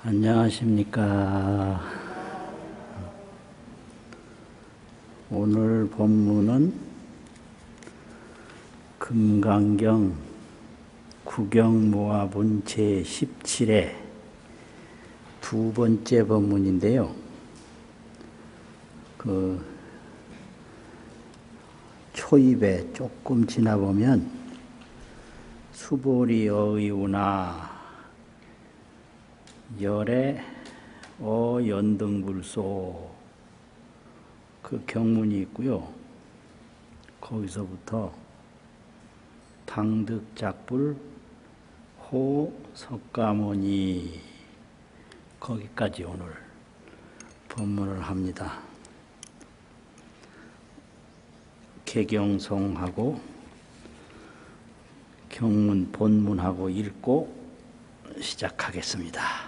안녕하십니까. 오늘 본문은 금강경 구경모아본 제17회 두 번째 본문인데요. 초입에 조금 지나보면 수보리 어의우나 열애 연등불소 그 경문이 있고요. 거기서부터 당득작불 호석가모니 거기까지 오늘 법문을 합니다. 개경송하고 경문 본문하고 읽고 시작하겠습니다.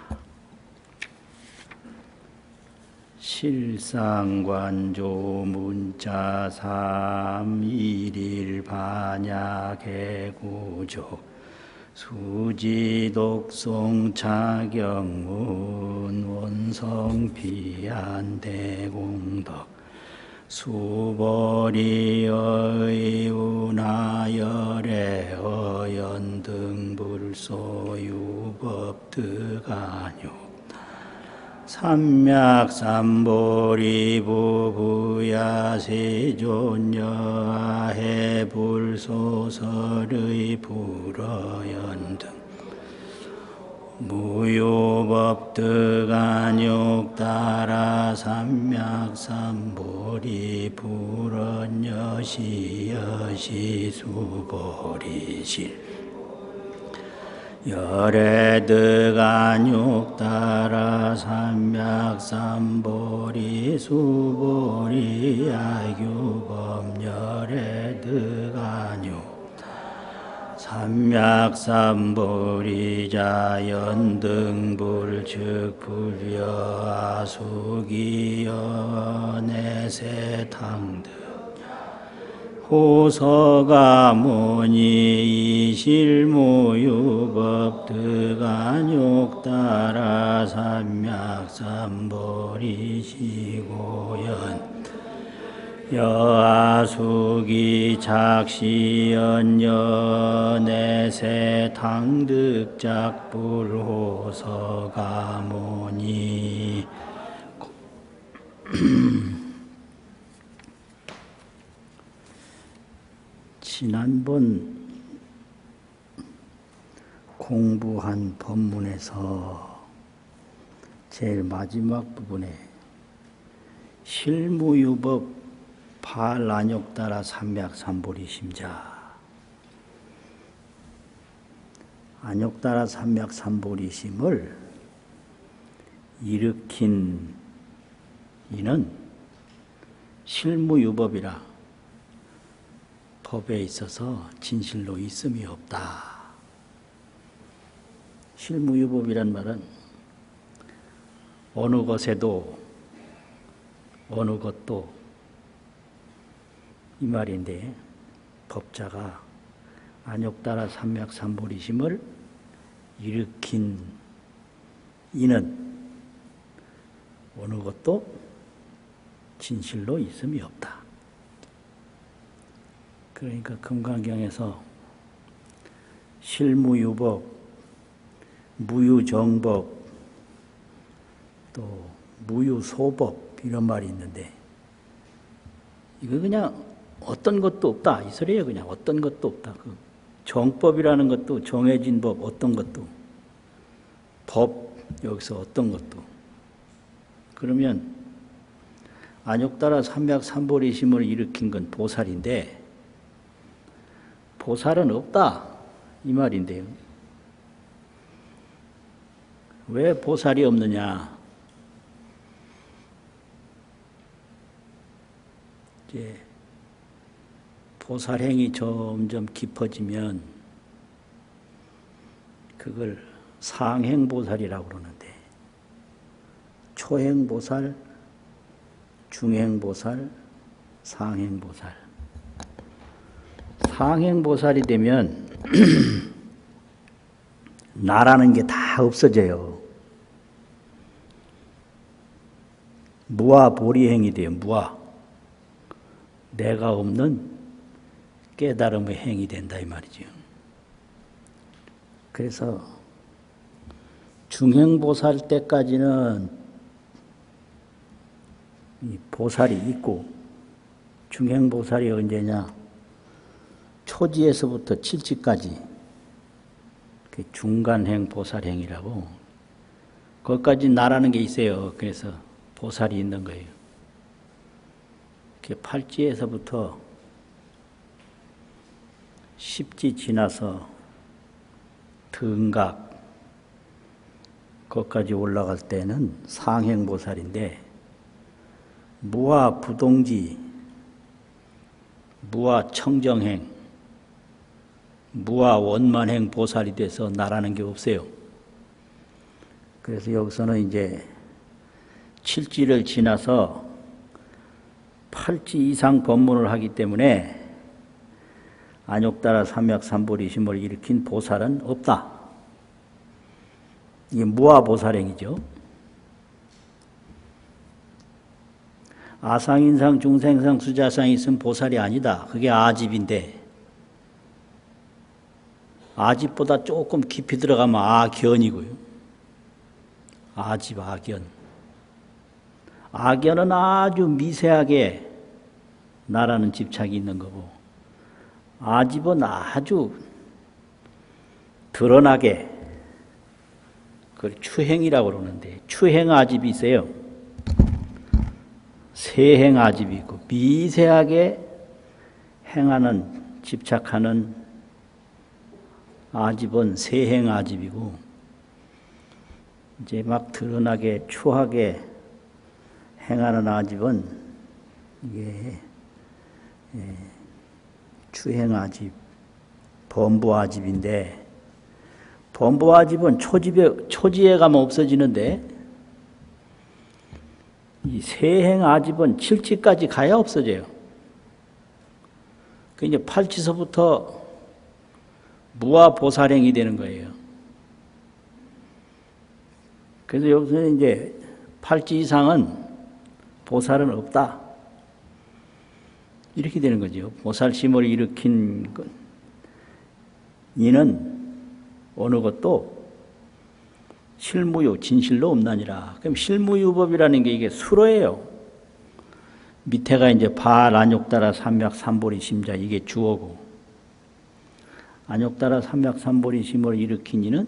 실상관조 문자삼 일일 반야개구조 수지독송 차경문 원성비안대공덕 수보리 어의우나열애 어연등불소유법득안요 삼맥삼보리 부부야세존여해불소설의 불어연등 무효법득안욕따라 삼맥삼보리 불언여시여시수보리실 열애득안욕따라 삼맥삼보리 수보리 야규범 열애득안욕 삼맥삼보리 자연등불 즉불여아수기여내세탕등 호서가모니 이실무유법득안욕따라 삼맥삼보리 시고연 여아수기 작시연여내세 당득작불호서가모니 지난번 공부한 법문에서 제일 마지막 부분에 실무유법 발안욕따라 삼맥삼보리 심자 안욕따라 삼맥삼보리 심을 일으킨 이는 실무유법이라 법에 있어서 진실로 있음이 없다. 실무유법이란 말은 어느 것에도 어느 것도 이 말인데 법자가 안욕따라 삼맥삼보리심을 일으킨 이는 어느 것도 진실로 있음이 없다. 그러니까 금강경에서 실무유법, 무유정법, 또 무유소법 이런 말이 있는데 이거 그냥 어떤 것도 없다 이 소리예요. 그냥 어떤 것도 없다. 그 정법이라는 것도 정해진 법 어떤 것도 법 여기서 어떤 것도 그러면 안욕따라 삼맥삼보리심을 일으킨 건 보살인데 보살은 없다 이 말인데요. 왜 보살이 없느냐? 이제 보살행이 점점 깊어지면 그걸 상행보살이라고 그러는데 초행보살, 중행보살, 상행보살 상행보살이 되면 나라는 게 다 없어져요. 무아보리행이 돼요. 무아. 내가 없는 깨달음의 행이 된다 이 말이죠. 그래서 중행보살 때까지는 이 보살이 있고, 중행보살이 언제냐? 초지에서부터 칠지까지 중간행 보살행이라고, 거기까지 나라는 게 있어요. 그래서 보살이 있는 거예요. 팔지에서부터 십지 지나서 등각 거기까지 올라갈 때는 상행보살인데, 무아 부동지, 무아 청정행, 무아 원만행 보살이 돼서 나라는 게 없어요. 그래서 여기서는 이제 칠지를 지나서 팔지 이상 법문을 하기 때문에 안욕따라 삼약삼보리심을 일으킨 보살은 없다. 이게 무아보살행이죠. 아상인상, 중생상, 수자상이 있으면 보살이 아니다. 그게 아집인데, 아집보다 조금 깊이 들어가면 아견이고요. 아집, 아견. 아견은 아주 미세하게 나라는 집착이 있는 거고, 아집은 아주 드러나게, 그걸 추행이라고 그러는데, 추행 아집이 있어요. 세행 아집이 있고, 미세하게 행하는, 집착하는 아집은 세행 아집이고, 이제 막 드러나게 추하게 행하는 아집은 이게 추행 아집, 범부 아집인데, 범부 아집은 초지에 가면 없어지는데, 이 세행 아집은 칠지까지 가야 없어져요. 그 이제 팔지서부터 무아보살행이 되는 거예요. 그래서 여기서는 이제 팔지 이상은 보살은 없다. 이렇게 되는 거죠. 보살심을 일으킨 이는 어느 것도 실무유, 진실로 없나니라. 그럼 실무유법이라는 게 이게 수로예요. 밑에가 이제 발, 안욕따라, 삼약, 삼보리, 심자, 이게 주어고, 안욕따라, 삼약, 삼보리, 심을 일으킨 이는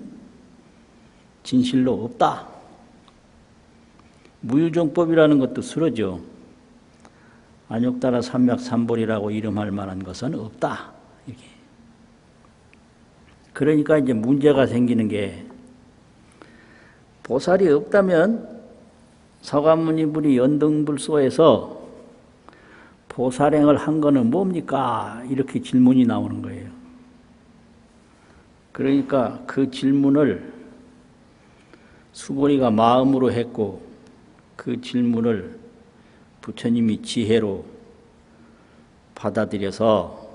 진실로 없다. 무유정법이라는 것도 수로죠. 안욕따라, 삼약, 삼보리라고 이름할 만한 것은 없다. 이렇게. 그러니까 이제 문제가 생기는 게, 보살이 없다면 서가모니불이 연등불소에서 보살행을 한 거는 뭡니까? 이렇게 질문이 나오는 거예요. 그러니까 그 질문을 수보리가 마음으로 했고, 그 질문을 부처님이 지혜로 받아들여서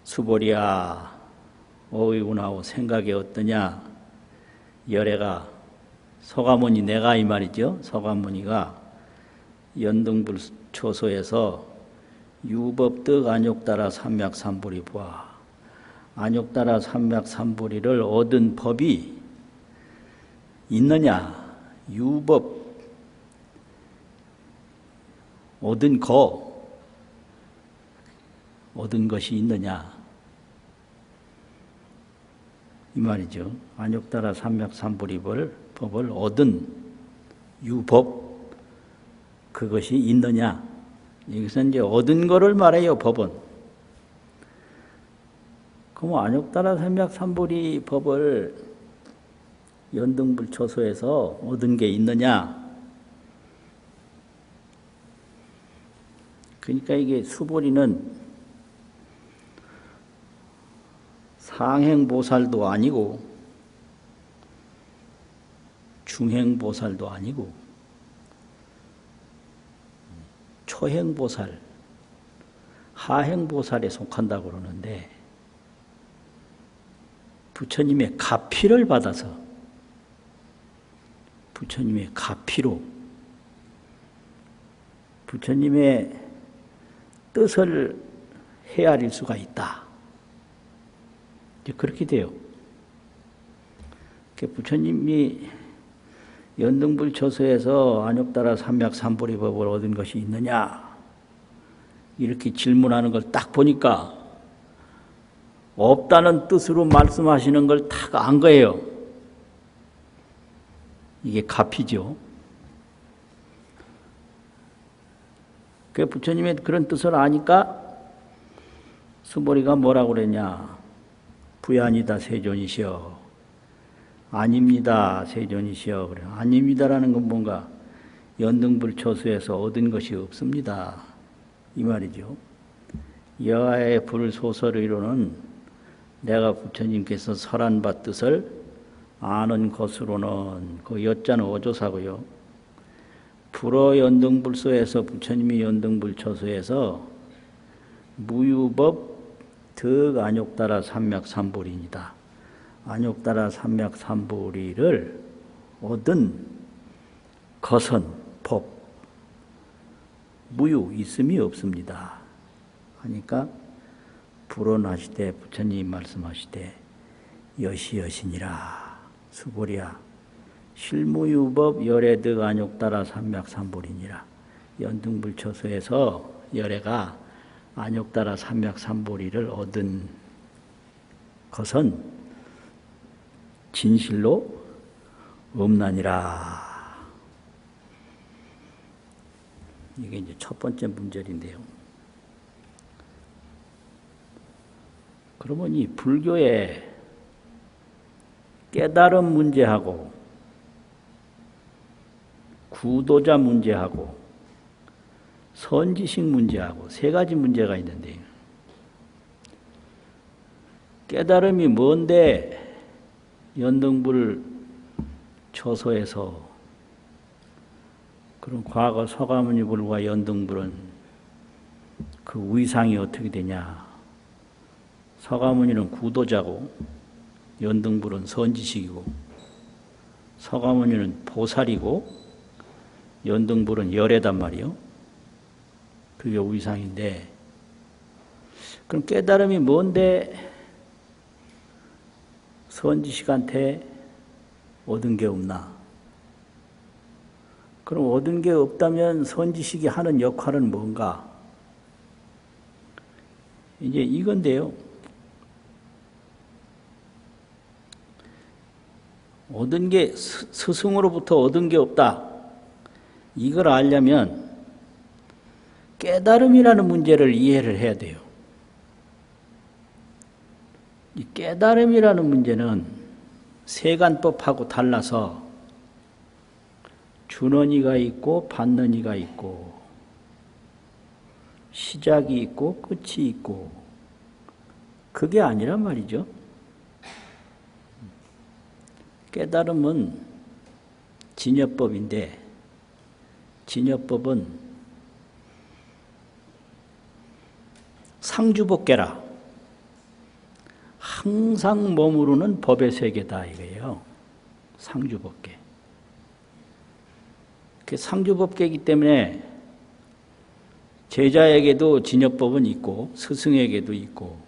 수보리야, 어이구나오 생각이 어떠냐? 열애가 서가모니, 내가 이 말이죠. 서가모니가 연등불초소에서 유법득 안욕따라 삼약삼보리 보아, 안욕따라 삼약삼보리를 얻은 법이 있느냐? 유법 얻은 것이 있느냐? 이 말이죠. 안욕따라 삼약삼보리 법을 얻은 유법, 그것이 있느냐? 여기서 이제 얻은 거를 말해요, 법은. 그럼 안욕따라 삼약삼보리 법을 연등불초소에서 얻은 게 있느냐? 그러니까 이게 수보리는 상행보살도 아니고 중행보살도 아니고 초행보살, 하행보살에 속한다고 그러는데, 부처님의 가피를 받아서, 부처님의 가피로 부처님의 뜻을 헤아릴 수가 있다. 이제 그렇게 돼요. 부처님이 연등불처소에서 안욕따라 삼맥삼보리법을 얻은 것이 있느냐? 이렇게 질문하는 걸 딱 보니까 없다는 뜻으로 말씀하시는 걸 딱 안 거예요. 이게 갑이죠. 그 부처님의 그런 뜻을 아니까 수보리가 뭐라고 그랬냐? 부야니다 세존이시여. 아닙니다 세존이시여. 그래. 아닙니다라는 건 뭔가 연등불처소에서 얻은 것이 없습니다. 이 말이죠. 여하의 불소설의로는 내가 부처님께서 설한 뜻을 아는 것으로는 그 여자는 어조사고요. 불어 연등불소에서 부처님이 연등불처소에서 무유법 득 안욕따라 삼맥삼보리입니다. 안욕따라 삼맥삼보리를 얻은 것은 법, 무유, 있음이 없습니다. 하니까 불언하시되 부처님 말씀하시되 여시여시니라. 수보리야 실무유법 열애득 안욕따라 삼맥삼보리니라. 연등불처소에서 열애가 안욕따라 삼맥삼보리를 얻은 것은 진실로 없나니라. 이게 이제 첫 번째 문제인데요. 그러면 이 불교의 깨달음 문제하고 구도자 문제하고 선지식 문제하고 세 가지 문제가 있는데, 깨달음이 뭔데 연등불 처소에서 그럼 과거 서가모니불과 연등불은 그 위상이 어떻게 되냐? 서가모니는 구도자고 연등불은 선지식이고, 서가모니는 보살이고 연등불은 열애단 말이요. 그게 위상인데, 그럼 깨달음이 뭔데 선지식한테 얻은 게 없나? 그럼 얻은 게 없다면 선지식이 하는 역할은 뭔가? 이제 이건데요. 얻은 게 스승으로부터 얻은 게 없다. 이걸 알려면 깨달음이라는 문제를 이해를 해야 돼요. 이 깨달음이라는 문제는 세간법하고 달라서 주는 이가 있고 받는 이가 있고 시작이 있고 끝이 있고 그게 아니란 말이죠. 깨달음은 진여법인데, 진여법은 상주법계라. 항상 머무르는 법의 세계다 이거예요. 상주법계. 그 상주법계이기 때문에 제자에게도 진여법은 있고 스승에게도 있고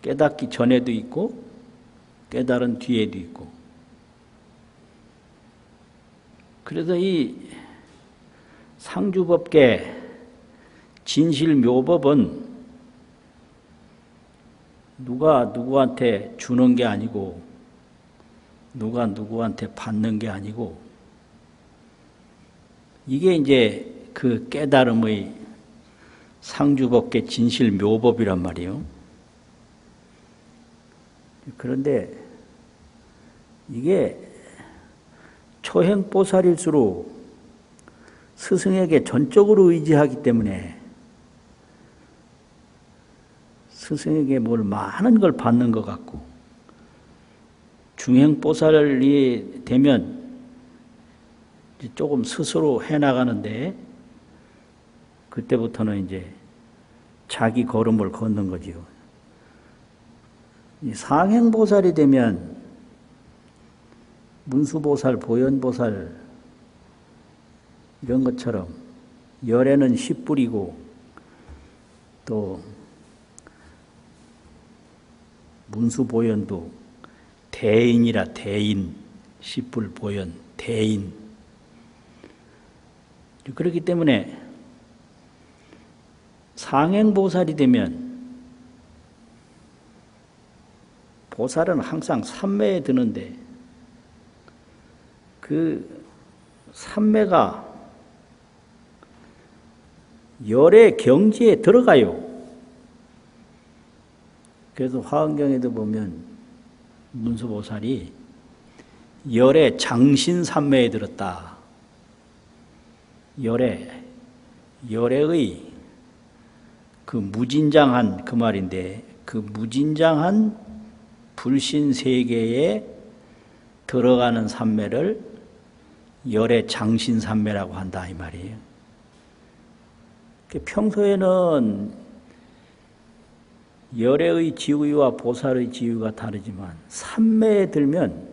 깨닫기 전에도 있고 깨달은 뒤에도 있고, 그래서 이 상주법계 진실묘법은 누가 누구한테 주는 게 아니고 누가 누구한테 받는 게 아니고, 이게 이제 그 깨달음의 상주법계 진실묘법이란 말이에요. 그런데 이게 초행보살일수록 스승에게 전적으로 의지하기 때문에 스승에게 뭘 많은 걸 받는 것 같고, 중행보살이 되면 이제 조금 스스로 해나가는데 그때부터는 이제 자기 걸음을 걷는 거지요. 상행보살이 되면 문수보살, 보현보살 이런 것처럼 열애는 씨뿌리고 또 문수보현도 대인이라 대인, 씨뿔 보현, 대인. 그렇기 때문에 상행보살이 되면 보살은 항상 삼매에 드는데 그 삼매가 열의 경지에 들어가요. 그래서 화엄경에도 보면 문수보살이 열의 장신삼매에 들었다. 열애의 그 무진장한 그 말인데 그 무진장한 불신세계에 들어가는 삼매를 열의 장신삼매라고 한다 이 말이에요. 평소에는 열애의 지위와 보살의 지위가 다르지만 삼매에 들면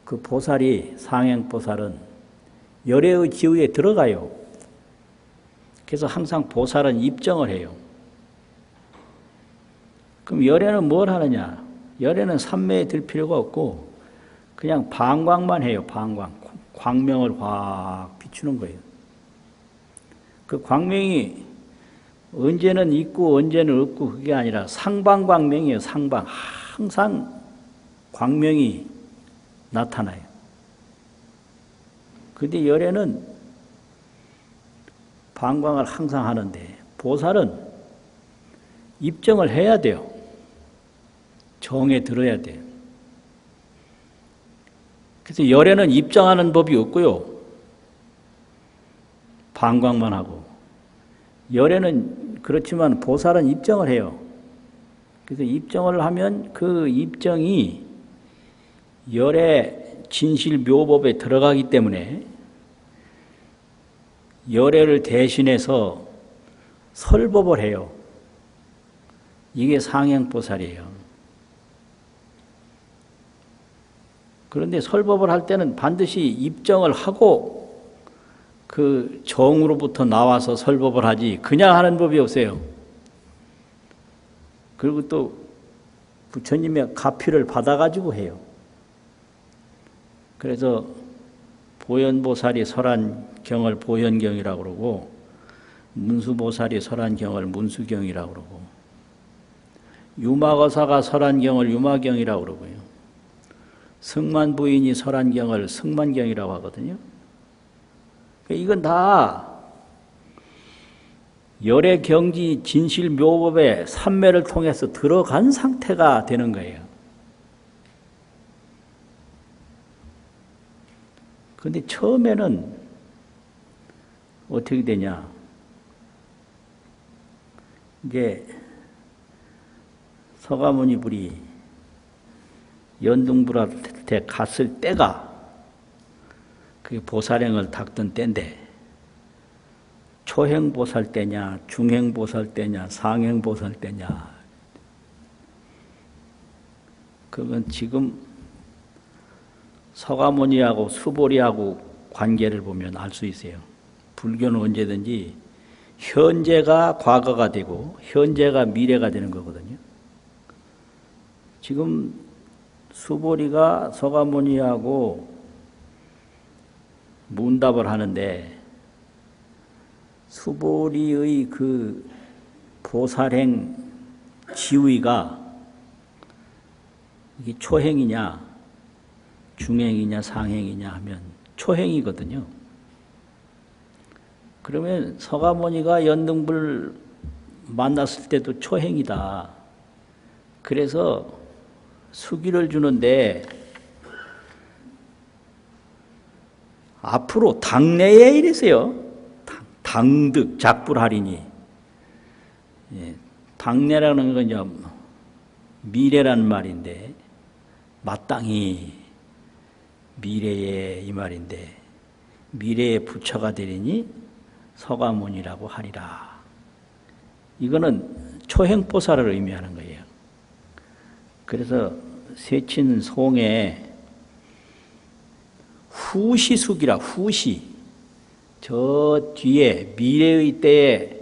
그 보살이 상행보살은 열애의 지위에 들어가요. 그래서 항상 보살은 입정을 해요. 그럼 열애는 뭘 하느냐? 열애는 삼매에 들 필요가 없고 그냥 방광만 해요. 방광. 광명을 확 비추는 거예요. 그 광명이 언제는 있고 언제는 없고 그게 아니라 상방광명이에요. 상방. 항상 광명이 나타나요. 근데 열애는 방광을 항상 하는데 보살은 입정을 해야 돼요. 정에 들어야 돼요. 그래서 열애는 입정하는 법이 없고요. 방광만 하고. 열애는 그렇지만 보살은 입정을 해요. 그래서 입정을 하면 그 입정이 열애 진실 묘법에 들어가기 때문에 열애를 대신해서 설법을 해요. 이게 상행보살이에요. 그런데 설법을 할 때는 반드시 입정을 하고 그 정으로부터 나와서 설법을 하지 그냥 하는 법이 없어요. 그리고 또 부처님의 가피를 받아가지고 해요. 그래서 보현보살이 설한 경을 보현경이라고 그러고 문수보살이 설한 경을 문수경이라고 그러고 유마거사가 설한 경을 유마경이라고 그러고요. 승만부인이 설한 경을 승만경이라고 하거든요. 이건 다 열의 경지 진실 묘법의 삼매를 통해서 들어간 상태가 되는 거예요. 그런데 처음에는 어떻게 되냐? 이제 서가모니불이 연등불한테 갔을 때가 그 보살행을 닦던 때인데 초행보살 때냐 중행보살 때냐 상행보살 때냐 그건 지금 서가모니하고 수보리하고 관계를 보면 알 수 있어요. 불교는 언제든지 현재가 과거가 되고 현재가 미래가 되는 거거든요. 지금 수보리가 서가모니하고 문답을 하는데 수보리의 그 보살행 지위가 이게 초행이냐 중행이냐 상행이냐 하면 초행이거든요. 그러면 서가모니가 연등불 만났을 때도 초행이다. 그래서 수기를 주는데 앞으로 당내에 이랬어요. 당득 작불하리니. 예, 당내라는 건 이제 미래란 말인데 마땅히 미래에 이 말인데 미래의 부처가 되리니 서가모니라고 하리라. 이거는 초행보살을 의미하는 거예요. 그래서 세친송에 후시숙이라 후시. 저 뒤에 미래의 때에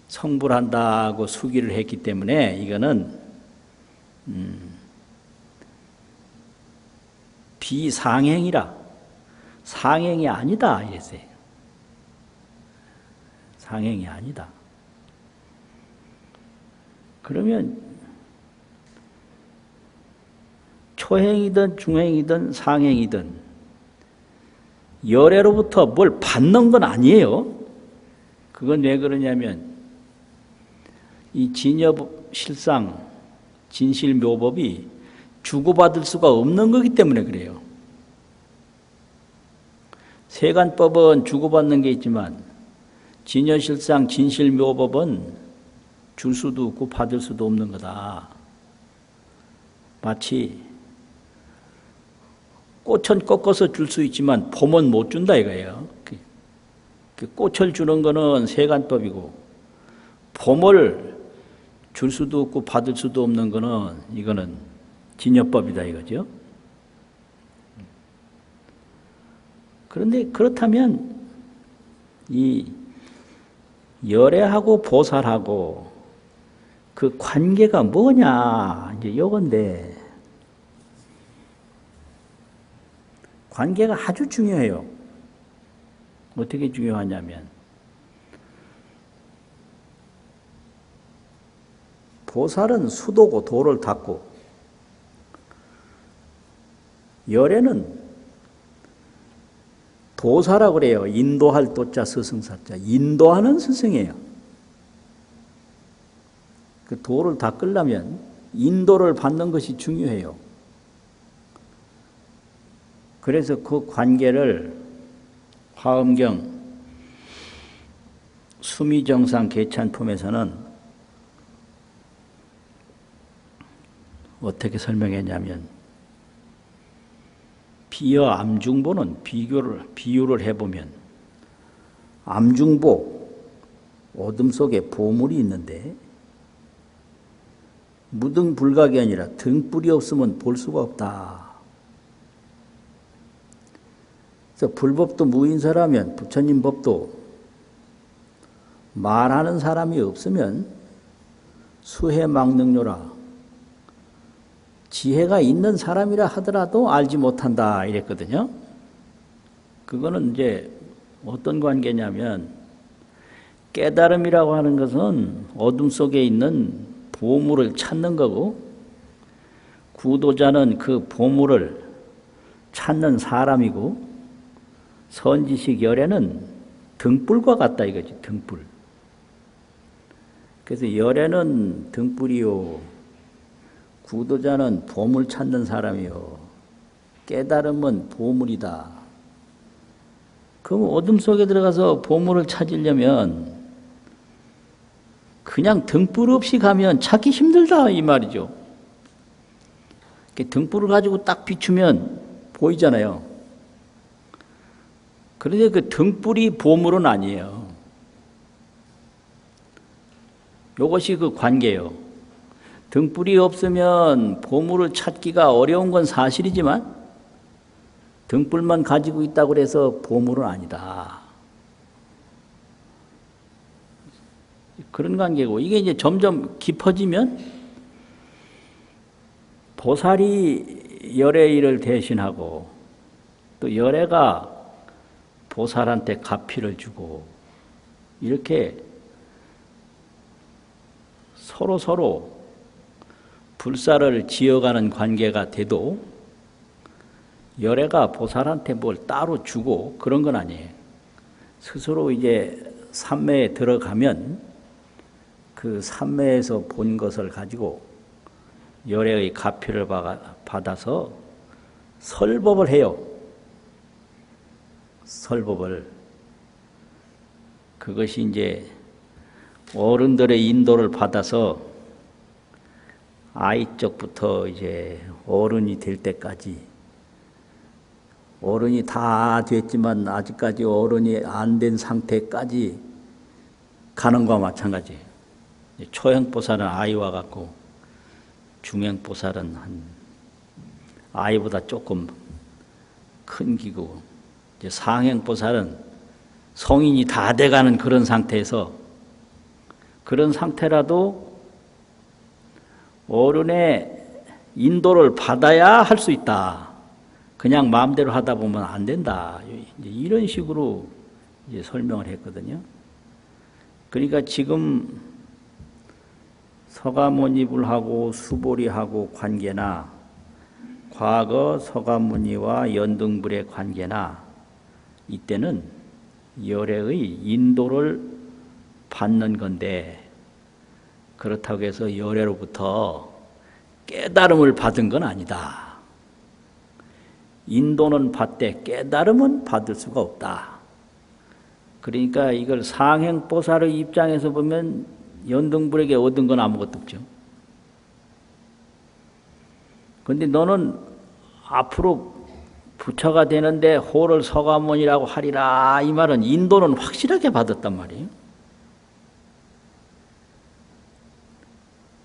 성불한다고 수기를 했기 때문에 이거는 비상행이라 상행이 아니다 이랬어요. 상행이 아니다. 그러면 초행이든 중행이든 상행이든 열애로부터 뭘 받는 건 아니에요. 그건 왜 그러냐면 이 진여실상 진실묘법이 주고받을 수가 없는 거기 때문에 그래요. 세간법은 주고받는 게 있지만 진여실상 진실묘법은 줄 수도 없고 받을 수도 없는 거다. 마치 꽃은 꺾어서 줄 수 있지만 봄은 못 준다 이거예요. 꽃을 주는 거는 세간법이고 봄을 줄 수도 없고 받을 수도 없는 거는 이거는 진여법이다 이거죠. 그런데 그렇다면 이 열애하고 보살하고 그 관계가 뭐냐 이제 요건데 관계가 아주 중요해요. 어떻게 중요하냐면 보살은 수도고 도를 닦고 열애는 도사라고 그래요. 인도할 도자 스승사자. 인도하는 스승이에요. 그 도를 닦으려면 인도를 받는 것이 중요해요. 그래서 그 관계를 화엄경 수미정상 개찬품에서는 어떻게 설명했냐면 비여 암중보는 비유를 해보면 암중보 어둠 속에 보물이 있는데 무등불각이 아니라 등불이 없으면 볼 수가 없다. 그래서 불법도 무인사라면 부처님 법도 말하는 사람이 없으면 수해망능료라. 지혜가 있는 사람이라 하더라도 알지 못한다 이랬거든요. 그거는 이제 어떤 관계냐면 깨달음이라고 하는 것은 어둠 속에 있는 보물을 찾는 거고 구도자는 그 보물을 찾는 사람이고 선지식 열애는 등불과 같다 이거지. 등불. 그래서 열애는 등불이요 구도자는 보물 찾는 사람이요 깨달음은 보물이다. 그럼 어둠 속에 들어가서 보물을 찾으려면 그냥 등불 없이 가면 찾기 힘들다 이 말이죠. 등불을 가지고 딱 비추면 보이잖아요. 그런데 그 등불이 보물은 아니에요. 이것이 그 관계예요. 등불이 없으면 보물을 찾기가 어려운 건 사실이지만 등불만 가지고 있다고 해서 보물은 아니다. 그런 관계고 이게 이제 점점 깊어지면 보살이 열애의 일을 대신하고 또 열애가 보살한테 가피를 주고 이렇게 서로 불사를 지어가는 관계가 돼도 열애가 보살한테 뭘 따로 주고 그런 건 아니에요. 스스로 이제 삼매에 들어가면 그 삼매에서 본 것을 가지고 열애의 가피를 받아서 설법을 해요. 설법을. 그것이 이제 어른들의 인도를 받아서 아이 쪽부터 이제 어른이 될 때까지 어른이 다 됐지만 아직까지 어른이 안 된 상태까지 가는 거와 마찬가지예요. 초행보살은 아이와 같고 중행보살은 한 아이보다 조금 큰 기구. 이제 상행보살은 성인이 다 돼가는 그런 상태에서 그런 상태라도 어른의 인도를 받아야 할 수 있다. 그냥 마음대로 하다 보면 안 된다. 이런 식으로 이제 설명을 했거든요. 그러니까 지금 서가모니불하고 수보리하고 관계나 과거 서가모니와 연등불의 관계나 이때는 열애의 인도를 받는 건데 그렇다고 해서 열애로부터 깨달음을 받은 건 아니다. 인도는 받되 깨달음은 받을 수가 없다. 그러니까 이걸 상행보살의 입장에서 보면 연등불에게 얻은 건 아무것도 없죠. 그런데 너는 앞으로 부처가 되는데 호를 서가모니라고 하리라. 이 말은 인도는 확실하게 받았단 말이에요.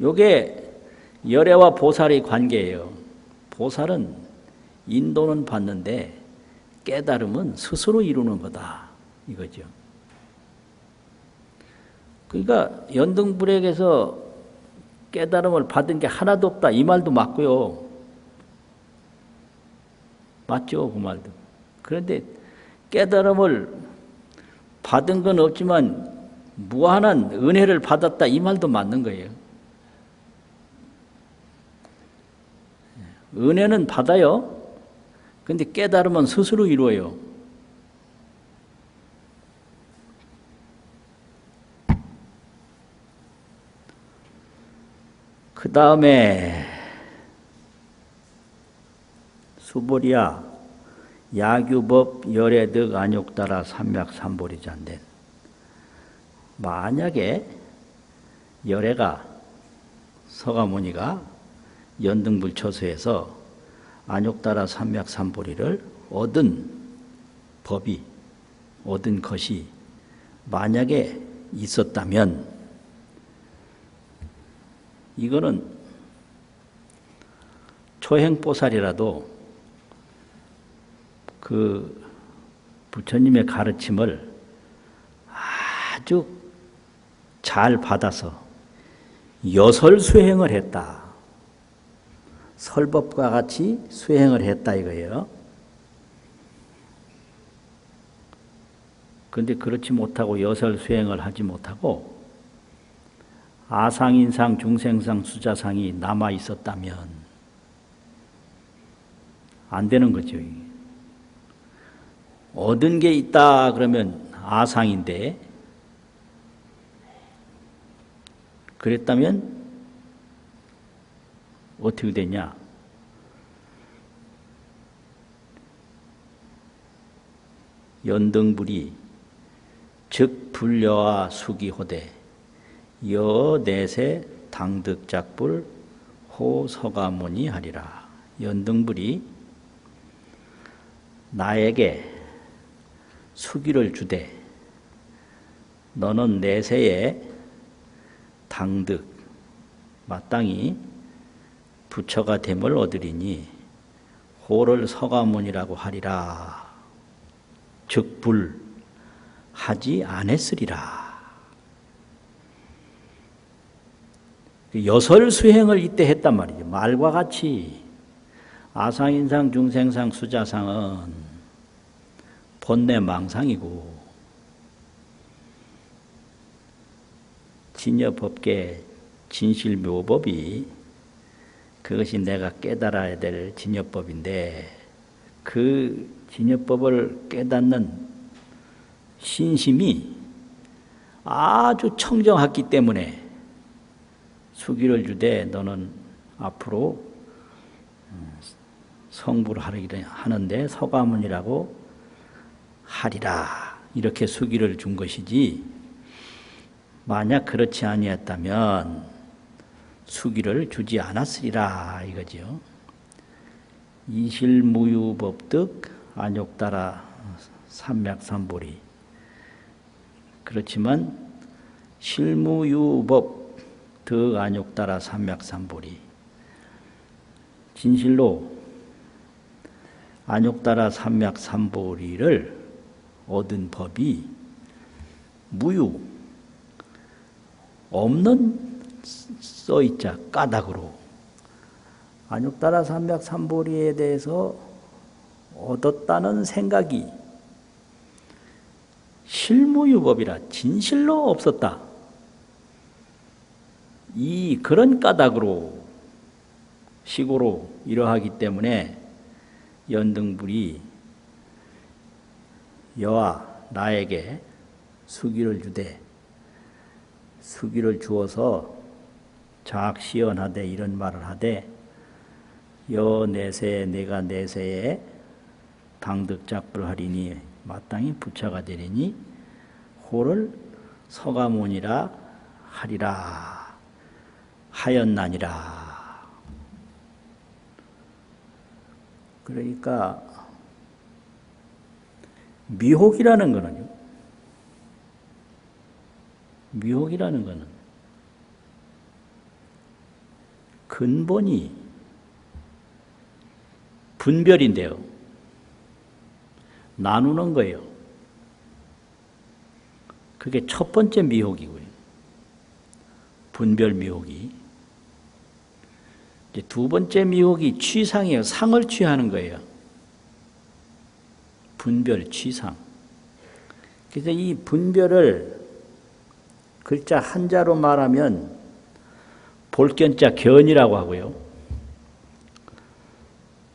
요게 열애와 보살의 관계예요. 보살은 인도는 받는데 깨달음은 스스로 이루는 거다. 이거죠. 그러니까 연등불에게서 깨달음을 받은 게 하나도 없다. 이 말도 맞고요. 맞죠? 그 말도. 그런데 깨달음을 받은 건 없지만 무한한 은혜를 받았다. 이 말도 맞는 거예요. 은혜는 받아요. 근데 깨달음은 스스로 이루어요. 그 다음에 수보리야 야규법 열애득 안욕따라 삼맥삼보리잔된 만약에 열애가 서가모니가 연등불 처소에서 안욕따라 삼맥삼보리를 얻은 법이 얻은 것이 만약에 있었다면 이거는 초행보살이라도 그 부처님의 가르침을 아주 잘 받아서 여설수행을 했다. 설법과 같이 수행을 했다 이거예요. 그런데 그렇지 못하고 여설수행을 하지 못하고 아상인상, 중생상, 수자상이 남아 있었다면 안 되는 거죠. 얻은 게 있다 그러면 아상인데 그랬다면 어떻게 되냐? 연등불이 즉 불여와 수기호대 여내세 당득작불 호서가모니 하리라. 연등불이 나에게 수기를 주되 너는 내세에 당득 마땅히 부처가 됨을 얻으리니 호를 서가모니라고 하리라. 즉 불 하지 않았으리라. 여설수행을 이때 했단 말이죠. 말과 같이 아상인상, 중생상, 수자상은 본래 망상이고 진여법계 진실묘법이 그것이 내가 깨달아야 될 진여법인데 그 진여법을 깨닫는 신심이 아주 청정하기 때문에 수기를 주되 너는 앞으로 성불을 하는데 서가모니라고 하리라. 이렇게 수기를 준 것이지 만약 그렇지 아니었다면 수기를 주지 않았으리라 이거죠. 이실무유법득 안욕따라 삼맥삼보리. 그렇지만 실무유법 득 안욕따라 삼맥삼보리. 진실로 안욕따라 삼맥삼보리를 얻은 법이 무유, 없는 써있자 까닭으로 안욕따라 삼맥삼보리에 대해서 얻었다는 생각이 실무유법이라 진실로 없었다. 그런 까닭으로 식으로 이러하기 때문에 연등불이 여와 나에게 수기를 주되 수기를 주어서 작시연하되 이런 말을 하되 여 내세에 내가 내세에 당득작불 하리니 마땅히 부처가 되리니 호를 서가모니라 하리라 하였나니라. 그러니까 미혹이라는 거는요. 미혹이라는 거는 근본이 분별인데요. 나누는 거예요. 그게 첫 번째 미혹이고요. 분별 미혹이. 이제 두 번째 미혹이 취상이에요. 상을 취하는 거예요. 분별, 취상. 그래서 이 분별을 글자 한자로 말하면 볼견자 견이라고 하고요.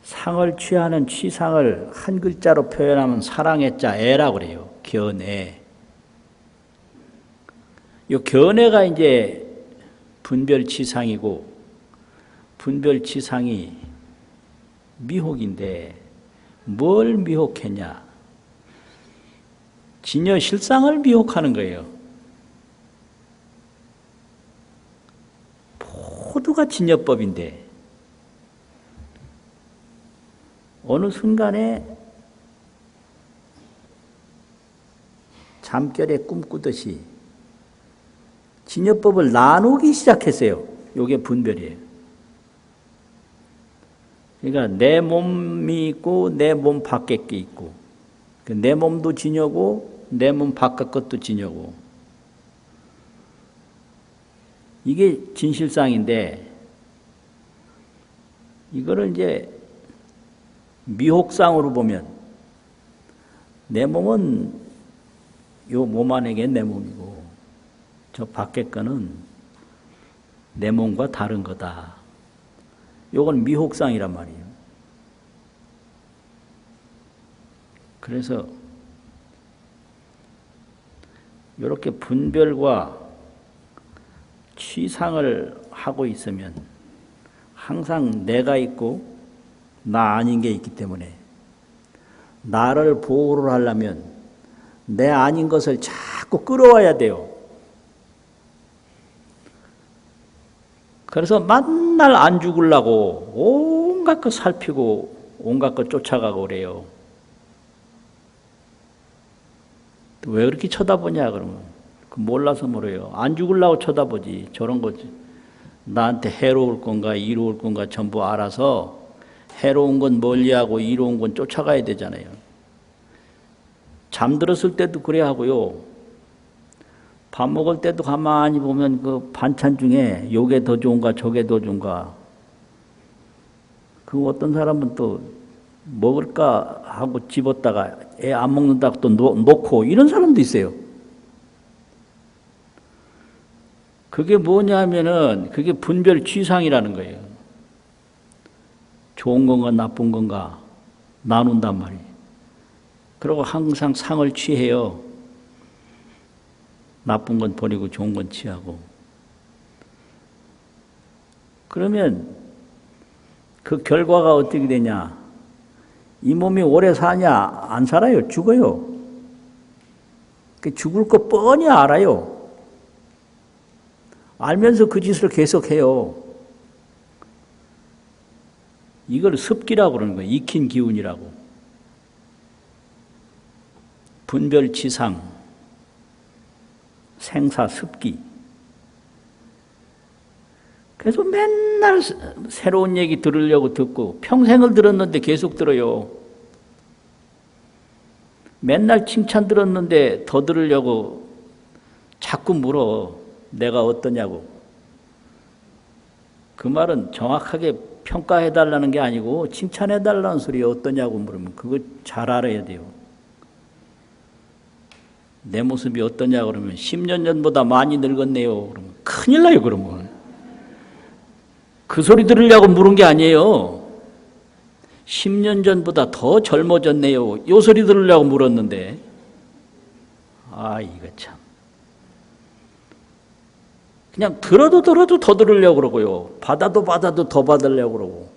상을 취하는 취상을 한 글자로 표현하면 사랑의 자 애라고 그래요. 견애. 이 견애가 이제 분별치상이고 분별치상이 미혹인데 뭘 미혹했냐? 진여 실상을 미혹하는 거예요. 모두가 진여법인데 어느 순간에 잠결에 꿈꾸듯이 진여법을 나누기 시작했어요. 이게 분별이에요. 그러니까 내 몸이 있고 내 몸 밖에 게 있고 내 몸도 진여고 내 몸 바깥 것도 진여고 이게 진실상인데 이거를 이제 미혹상으로 보면 내 몸은 요 몸 안에게 내 몸이고 저 밖에 거는 내 몸과 다른 거다. 요건 미혹상이란 말이에요. 그래서 이렇게 분별과 취상을 하고 있으면 항상 내가 있고 나 아닌 게 있기 때문에 나를 보호를 하려면 내 아닌 것을 자꾸 끌어와야 돼요. 그래서 맨날 안 죽으려고 온갖 것 살피고 온갖 것 쫓아가고 그래요. 왜 그렇게 쳐다보냐 그러면 몰라서 모르요. 안 죽으려고 쳐다보지. 저런 거지. 나한테 해로울 건가 이로울 건가 전부 알아서 해로운 건 멀리하고 이로운 건 쫓아가야 되잖아요. 잠들었을 때도 그래 하고요. 밥 먹을 때도 가만히 보면 그 반찬 중에 요게 더 좋은가 저게 더 좋은가. 그 어떤 사람은 또 먹을까 하고 집었다가 애 안 먹는다고 또 놓고 이런 사람도 있어요. 그게 뭐냐면은 그게 분별 취상이라는 거예요. 좋은 건가 나쁜 건가 나눈단 말이에요. 그리고 항상 상을 취해요. 나쁜 건 버리고 좋은 건 취하고. 그러면 그 결과가 어떻게 되냐? 이 몸이 오래 사냐? 안 살아요. 죽어요. 죽을 거 뻔히 알아요. 알면서 그 짓을 계속해요. 이걸 습기라고 그러는 거예요. 익힌 기운이라고. 분별치상, 생사, 습기. 그래서 맨날 새로운 얘기 들으려고 듣고 평생을 들었는데 계속 들어요. 맨날 칭찬 들었는데 더 들으려고 자꾸 물어. 내가 어떠냐고. 그 말은 정확하게 평가해달라는 게 아니고 칭찬해달라는 소리에 어떠냐고 물으면 그거 잘 알아야 돼요. 내 모습이 어떠냐 그러면 10년 전보다 많이 늙었네요. 그러면 큰일 나요. 그러면 그 소리 들으려고 물은 게 아니에요. 10년 전보다 더 젊어졌네요. 요 소리 들으려고 물었는데 이거 참 그냥 들어도 더 들으려고 그러고요. 받아도 더 받으려고 그러고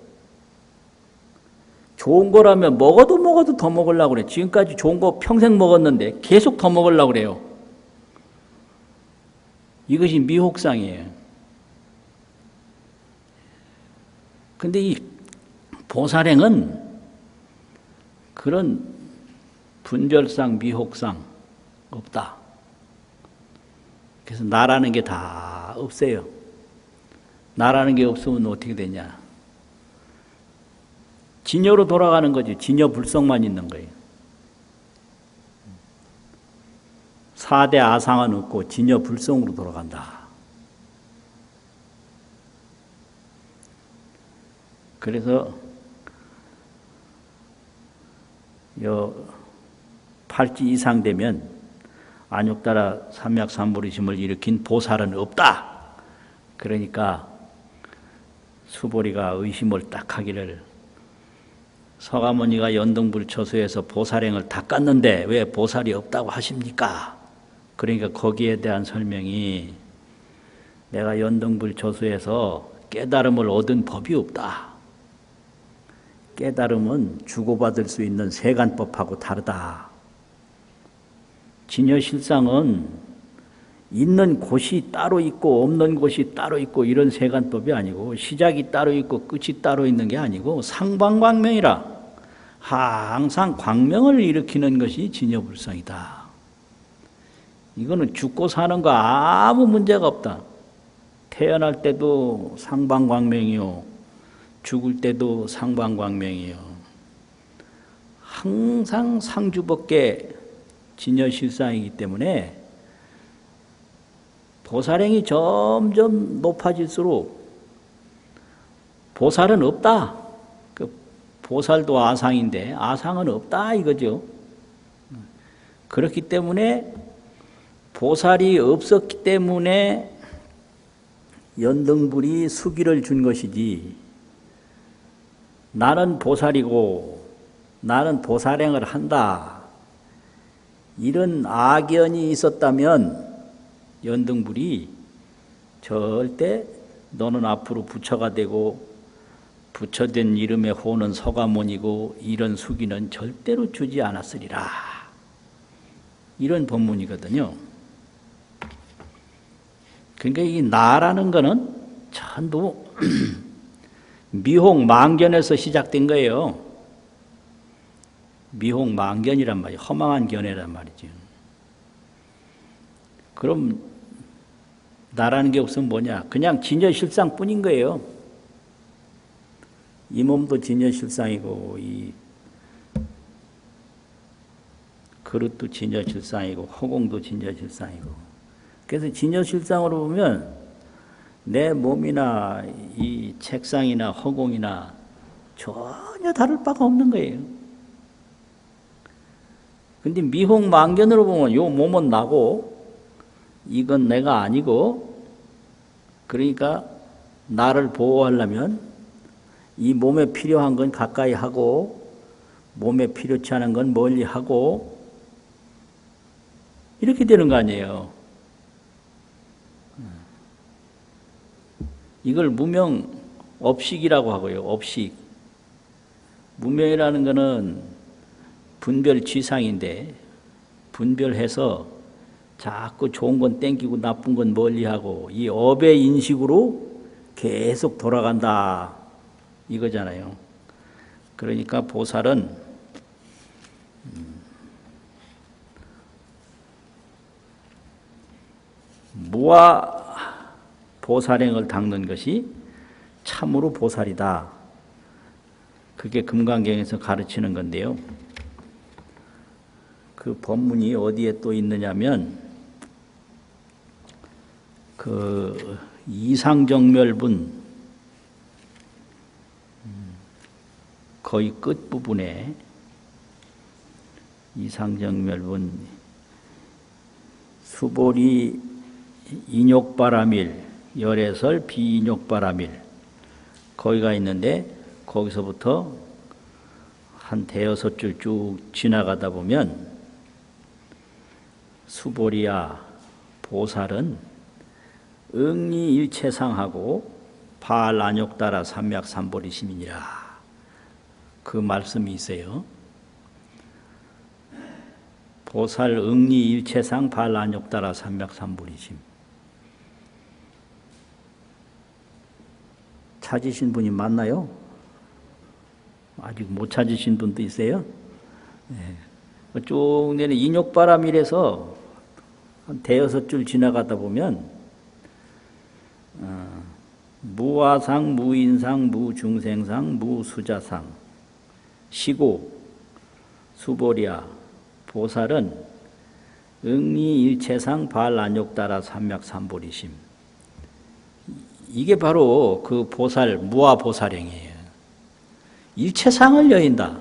좋은 거라면 먹어도 더 먹으려고 그래. 지금까지 좋은 거 평생 먹었는데 계속 더 먹으려고 그래요. 이것이 미혹상이에요. 근데 이 보살행은 그런 분별상, 미혹상 없다. 그래서 나라는 게 다 없어요. 나라는 게 없으면 어떻게 되냐. 진여로 돌아가는 거지. 진여 불성만 있는 거예요. 4대 아상은 없고 진여 불성으로 돌아간다. 그래서 팔찌 이상 되면 안욕따라 삼약삼부리심을 일으킨 보살은 없다. 그러니까 수보리가 의심을 딱 하기를 서가모니가 연등불처소에서 보살행을 닦았는데 왜 보살이 없다고 하십니까? 그러니까 거기에 대한 설명이 내가 연등불처소에서 깨달음을 얻은 법이 없다. 깨달음은 주고받을 수 있는 세간법하고 다르다. 진여실상은 있는 곳이 따로 있고 없는 곳이 따로 있고 이런 세간법이 아니고 시작이 따로 있고 끝이 따로 있는 게 아니고 상방광명이라 항상 광명을 일으키는 것이 진여불성이다. 이거는 죽고 사는 거 아무 문제가 없다. 태어날 때도 상방광명이요. 죽을 때도 상방광명이요. 항상 상주법계 진여실상이기 때문에 보살행이 점점 높아질수록 보살은 없다. 그 보살도 아상인데 아상은 없다 이거죠. 그렇기 때문에 보살이 없었기 때문에 연등불이 수기를 준 것이지 나는 보살이고 나는 보살행을 한다. 이런 악연이 있었다면 연등불이 절대 너는 앞으로 부처가 되고 부처된 이름의 호는 서가모니고 이런 수기는 절대로 주지 않았으리라. 이런 법문이거든요. 그러니까 이 나라는 거는 전부 미혹망견에서 시작된 거예요. 미혹망견이란 말이에요. 허망한 견해란 말이죠. 그럼 나라는 게 없으면 뭐냐? 그냥 진여실상뿐인 거예요. 이 몸도 진여실상이고 이 그릇도 진여실상이고 허공도 진여실상이고 그래서 진여실상으로 보면 내 몸이나 이 책상이나 허공이나 전혀 다를 바가 없는 거예요. 근데 미혹망견으로 보면 요 몸은 나고 이건 내가 아니고 그러니까 나를 보호하려면 이 몸에 필요한 건 가까이 하고 몸에 필요치 않은 건 멀리 하고 이렇게 되는 거 아니에요. 이걸 무명업식이라고 하고요. 업식. 무명이라는 것은 분별지상인데 분별해서 자꾸 좋은 건 땡기고 나쁜 건 멀리하고 이 업의 인식으로 계속 돌아간다 이거잖아요. 그러니까 보살은 무아 보살행을 닦는 것이 참으로 보살이다. 그게 금강경에서 가르치는 건데요. 그 법문이 어디에 또 있느냐면 그 이상정멸분 거의 끝부분에 이상정멸분 수보리 인욕바라밀 열애설 비인욕바라밀 거기가 있는데 거기서부터 한 대여섯 줄 쭉 지나가다 보면 수보리야 보살은 응리일체상하고 발안욕따라 삼맥삼보리심이니라 그 말씀이 있어요. 보살 응리일체상 발안욕따라 삼맥삼보리심 찾으신 분이 많나요? 아직 못 찾으신 분도 있어요? 네. 쭉 내는 인욕바라밀에서 한 대여섯 줄 지나가다 보면 무아상, 무인상, 무중생상, 무수자상, 시고, 수보리야, 보살은 응리일체상 발안욕따라 삼맥삼보리심 이게 바로 그 보살, 무아보살행이에요. 일체상을 여인다.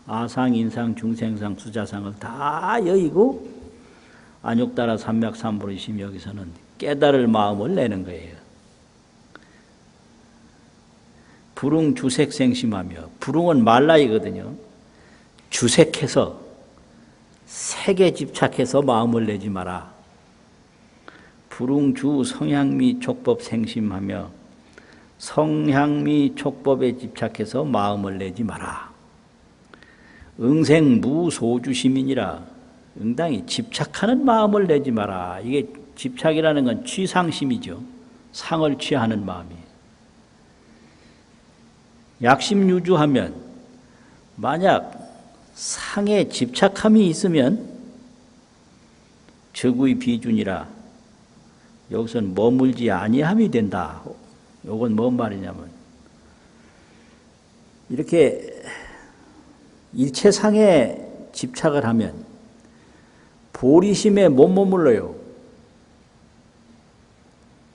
아상, 인상, 중생상, 수자상을 다 여의고 안욕따라 삼맥삼보리심 여기서는 깨달을 마음을 내는 거예요. 불응 주색생심하며 불응은 말라이거든요. 주색해서 색에 집착해서 마음을 내지 마라. 불응주 성향미 촉법 생심하며 성향미 촉법에 집착해서 마음을 내지 마라. 응생무소주심이니라. 응당히 집착하는 마음을 내지 마라. 이게 집착이라는 건 취상심이죠. 상을 취하는 마음이에요. 약심유주하면 만약 상에 집착함이 있으면 적의 비준이라 여기서는 머물지 아니함이 된다. 이건 뭔 말이냐면 이렇게 일체상에 집착을 하면 보리심에 못 머물러요.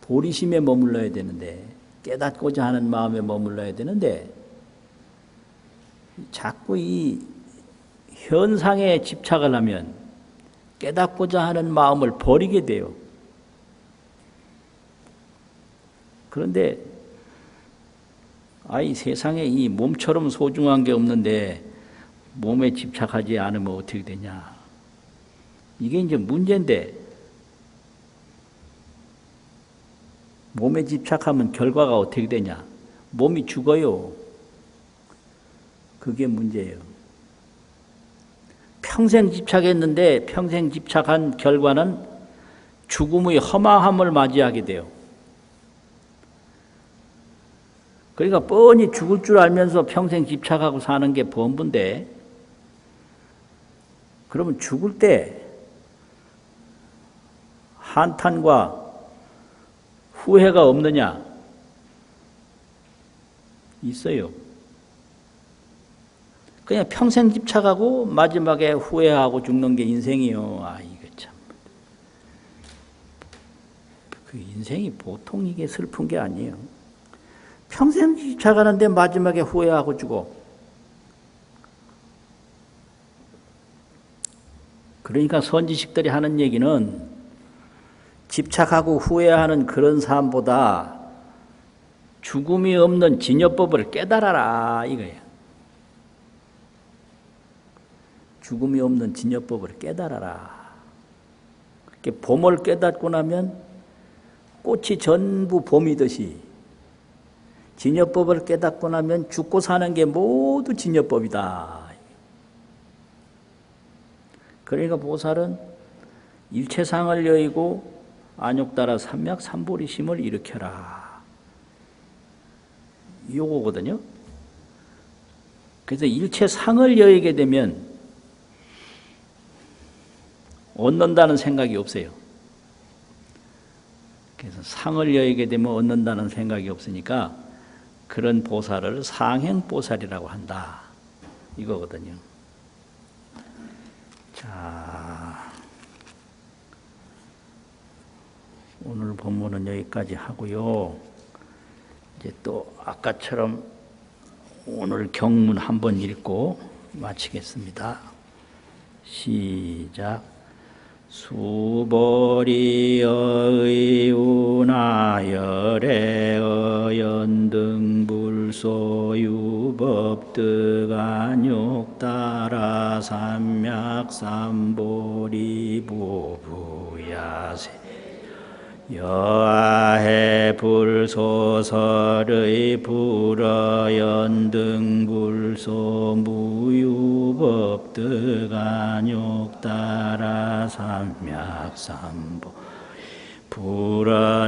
보리심에 머물러야 되는데 깨닫고자 하는 마음에 머물러야 되는데 자꾸 이 현상에 집착을 하면 깨닫고자 하는 마음을 버리게 돼요. 그런데 아이 세상에 이 몸처럼 소중한 게 없는데 몸에 집착하지 않으면 어떻게 되냐. 이게 이제 문제인데 몸에 집착하면 결과가 어떻게 되냐. 몸이 죽어요. 그게 문제예요. 평생 집착했는데 평생 집착한 결과는 죽음의 허망함을 맞이하게 돼요. 그러니까 뻔히 죽을 줄 알면서 평생 집착하고 사는 게 범부인데 그러면 죽을 때 한탄과 후회가 없느냐? 있어요. 그냥 평생 집착하고 마지막에 후회하고 죽는 게 인생이요. 아, 이거 참. 그 인생이 보통 이게 슬픈 게 아니에요. 평생 집착하는데 마지막에 후회하고 죽어. 그러니까 선지식들이 하는 얘기는 집착하고 후회하는 그런 삶보다 죽음이 없는 진여법을 깨달아라 이거예요. 죽음이 없는 진여법을 깨달아라. 봄을 깨닫고 나면 꽃이 전부 봄이듯이 진여법을 깨닫고 나면 죽고 사는 게 모두 진여법이다. 그러니까 보살은 일체상을 여의고 안욕따라 삼맥삼보리심을 일으켜라. 요거거든요. 그래서 일체상을 여의게 되면 얻는다는 생각이 없어요. 그래서 상을 여의게 되면 얻는다는 생각이 없으니까 그런 보살을 상행보살이라고 한다. 이거거든요. 자, 오늘 본문은 여기까지 하고요. 이제 또 아까처럼 오늘 경문 한번 읽고 마치겠습니다. 시작. 수보리의 운하열의 연등불소유법득안육 따라 삼맥삼보리 부부야세 여아해 불소설의 불어연등불소 무유법득안육 따라 삼맥삼보 불언여시여시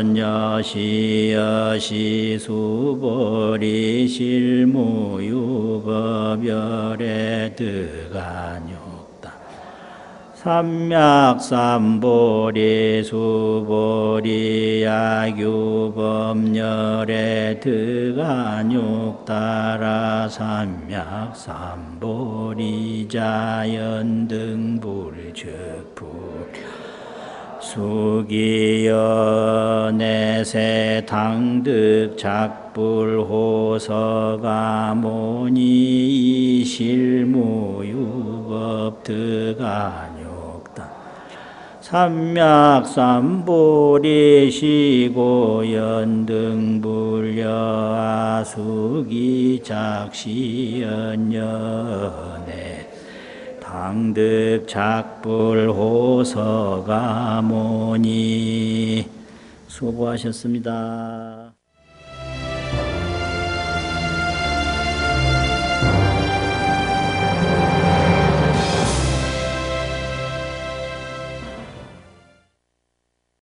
수보리 실무유법열의 득안육다 삼맥삼보리 수보리 야규법열의 득안육 따라 삼맥삼보리 자연등불즉불 수기연내세 당득 작불호서가모니 실무유법 득안육다 삼맥삼보리 시고연등불여아수기 작시연연해 당득 작불호서가모니 수고하셨습니다.